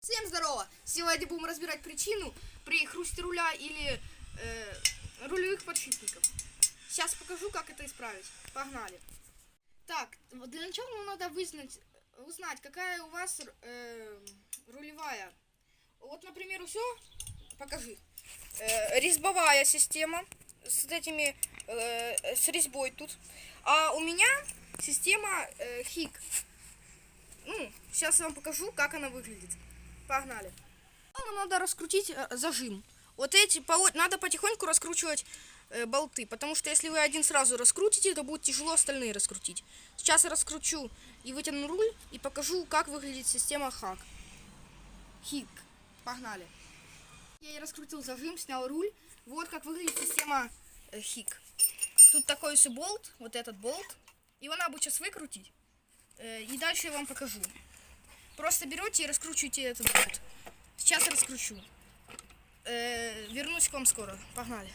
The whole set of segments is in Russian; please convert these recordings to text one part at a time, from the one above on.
Всем здорово! Сегодня будем разбирать причину при хрусте руля или рулевых подшипников. Сейчас покажу, как это исправить. Погнали! Так, для начала нам надо узнать, какая у вас рулевая. Вот, например, все, покажи. Резьбовая система с этими, с резьбой тут. А у меня система ХИК. Ну, сейчас я вам покажу, как она выглядит. Погнали. Нам надо раскрутить зажим. Вот эти надо потихоньку раскручивать болты, потому что если вы один сразу раскрутите, то будет тяжело остальные раскрутить. Сейчас я раскручу и вытяну руль и покажу, как выглядит система ХИК. Погнали. Я и раскрутил зажим, снял руль. Вот как выглядит система ХИК. Тут такой все болт, вот этот болт. Его надо будет сейчас выкрутить. И дальше я вам покажу. Просто берете и раскручиваете этот болт. Сейчас я раскручу. Вернусь к вам скоро. Погнали.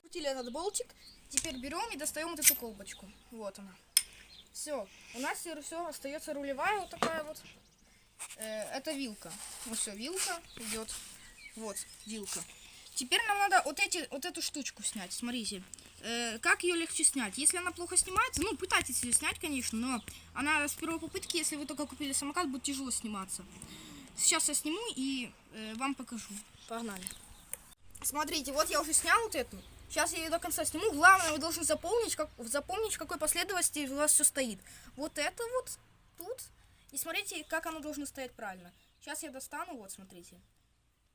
Крутили этот болтик. Теперь берем и достаем вот эту колбочку. Вот она. Все. У нас все остается рулевая вот такая вот. Это вилка. Ну все, вилка идет. Вот, вилка. Теперь нам надо вот эту штучку снять. Смотрите. Как ее легче снять? Если она плохо снимается, ну, пытайтесь ее снять, конечно, но она с первой попытки, если вы только купили самокат, будет тяжело сниматься. Сейчас я сниму и вам покажу. Погнали. Смотрите, вот я уже снял вот эту. Сейчас я ее до конца сниму. Главное, вы должны запомнить, в какой последовательности у вас все стоит. Вот это вот тут. И смотрите, как оно должно стоять правильно. Сейчас я достану, вот, смотрите.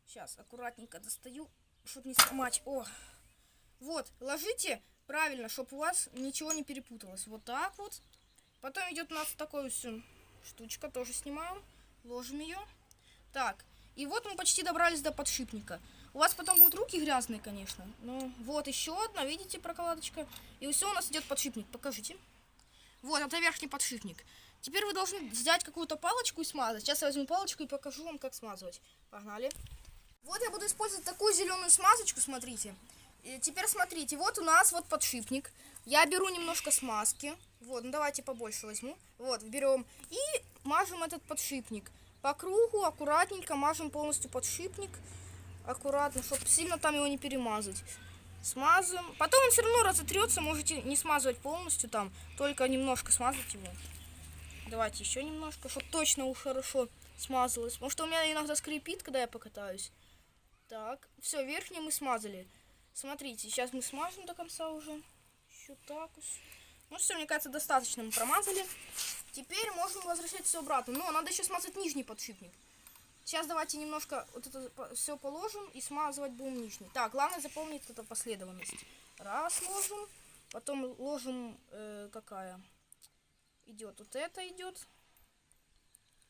Сейчас аккуратненько достаю, чтобы не сломать. О! Вот, ложите правильно, чтобы у вас ничего не перепуталось. Вот так вот. Потом идет у нас такая все штучка, тоже снимаем. Ложим ее. Так, и вот мы почти добрались до подшипника. У вас потом будут руки грязные, конечно. Ну, вот еще одна, видите, прокладочка. И все, у нас идет подшипник, покажите. Вот, это верхний подшипник. Теперь вы должны взять какую-то палочку и смазать. Сейчас я возьму палочку и покажу вам, как смазывать. Погнали. Вот я буду использовать такую зеленую смазочку, смотрите. И теперь смотрите, вот у нас вот подшипник. Я беру немножко смазки. Вот, ну давайте побольше возьму. Вот, берем и мажем этот подшипник. По кругу аккуратненько мажем полностью подшипник. Аккуратно, чтобы сильно там его не перемазать. Смазываем. Потом он все равно разотрется, можете не смазывать полностью там, только немножко смазать его. Давайте еще немножко, чтобы точно хорошо смазалось. Потому что у меня иногда скрипит, когда я покатаюсь. Так, все, верхний мы смазали. Смотрите, сейчас мы смажем до конца уже. Еще так вот. Ну все, мне кажется, достаточно мы промазали. Теперь можем возвращать все обратно. Но надо еще смазать нижний подшипник. Сейчас давайте немножко вот это все положим и смазывать будем нижний. Так, главное запомнить эту последовательность. Раз ложим, потом ложим, какая идет, вот это идет.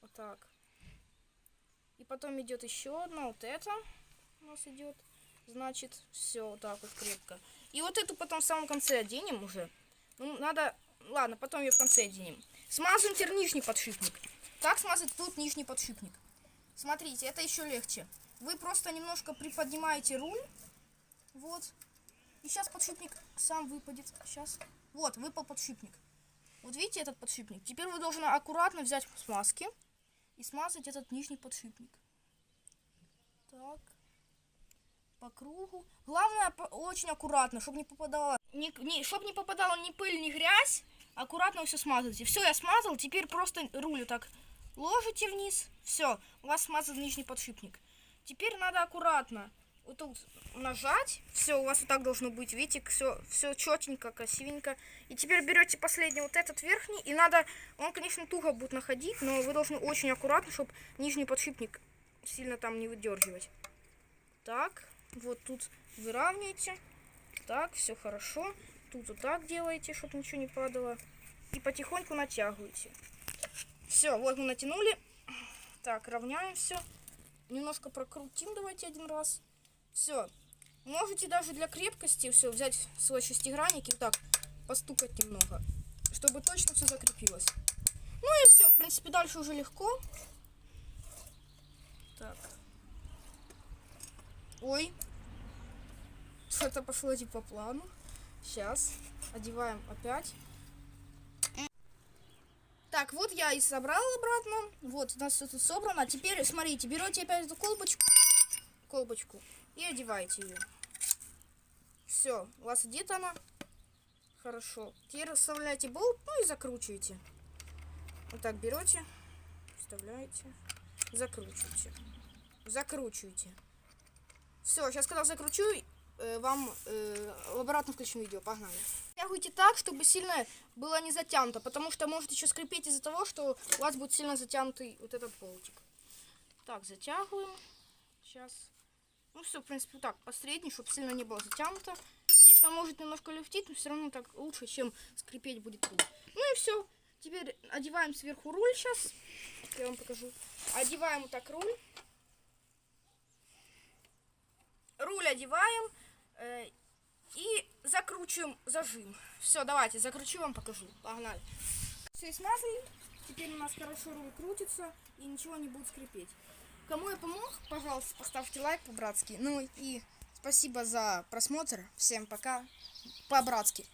Вот так. И потом идет еще одна, вот это у нас идет. Значит, все вот так вот крепко. И вот эту потом в самом конце оденем уже. Ну, надо... Ладно, потом ее в конце оденем. Смазываем теперь нижний подшипник. Как смазать тут нижний подшипник? Смотрите, это еще легче. Вы просто немножко приподнимаете руль. Вот. И сейчас подшипник сам выпадет. Сейчас. Вот, выпал подшипник. Вот видите этот подшипник? Теперь вы должны аккуратно взять смазки и смазать этот нижний подшипник. Так. По кругу. Главное, очень аккуратно, чтобы не попадало, чтобы не попадала ни пыль, ни грязь. Аккуратно все смазывайте. Все, я смазал. Теперь просто руль так ложите вниз. Все, у вас смазан нижний подшипник. Теперь надо аккуратно вот тут нажать. Все, у вас вот так должно быть. Видите, все четенько, красивенько. И теперь берете последний вот этот верхний. И надо, он, конечно, туго будет находить, но вы должны очень аккуратно, чтобы нижний подшипник сильно там не выдергивать. Так. Вот тут выравниваете. Так, все хорошо. Тут вот так делаете, чтобы ничего не падало. И потихоньку натягиваете. Все, вот мы натянули. Так, равняем все. Немножко прокрутим, давайте один раз. Все. Можете даже для крепкости все взять свой шестигранник и вот так постукать немного, чтобы точно все закрепилось. Ну и все, в принципе, дальше уже легко. Так. Ой. Что-то пошло не по плану. Сейчас одеваем опять. Так, вот я и собрал обратно. Вот, у нас все тут собрано. Теперь, смотрите, берете опять эту колбочку и одеваете ее. Все, у вас одета она. Хорошо. Теперь вставляете болт, ну и закручиваете. Вот так берете, вставляете, закручиваете. Закручиваете. Все, сейчас когда закручу, вам обратно включим видео. Погнали. Затягивайте так, чтобы сильно было не затянуто, потому что может еще скрипеть из-за того, что у вас будет сильно затянутый вот этот болтик. Так, затягиваем. Сейчас. Ну все, в принципе, так, посредний, чтобы сильно не было затянуто. Если может немножко люфтить, но все равно так лучше, чем скрипеть будет руль. Ну и все. Теперь одеваем сверху руль сейчас. Я вам покажу. Одеваем вот так руль. Руль одеваем и закручиваем зажим. Все, давайте, закручу, вам покажу. Погнали. Все смазали. Теперь у нас хорошо руль крутится и ничего не будет скрипеть. Кому я помог, пожалуйста, поставьте лайк по-братски. Ну и спасибо за просмотр. Всем пока. По-братски.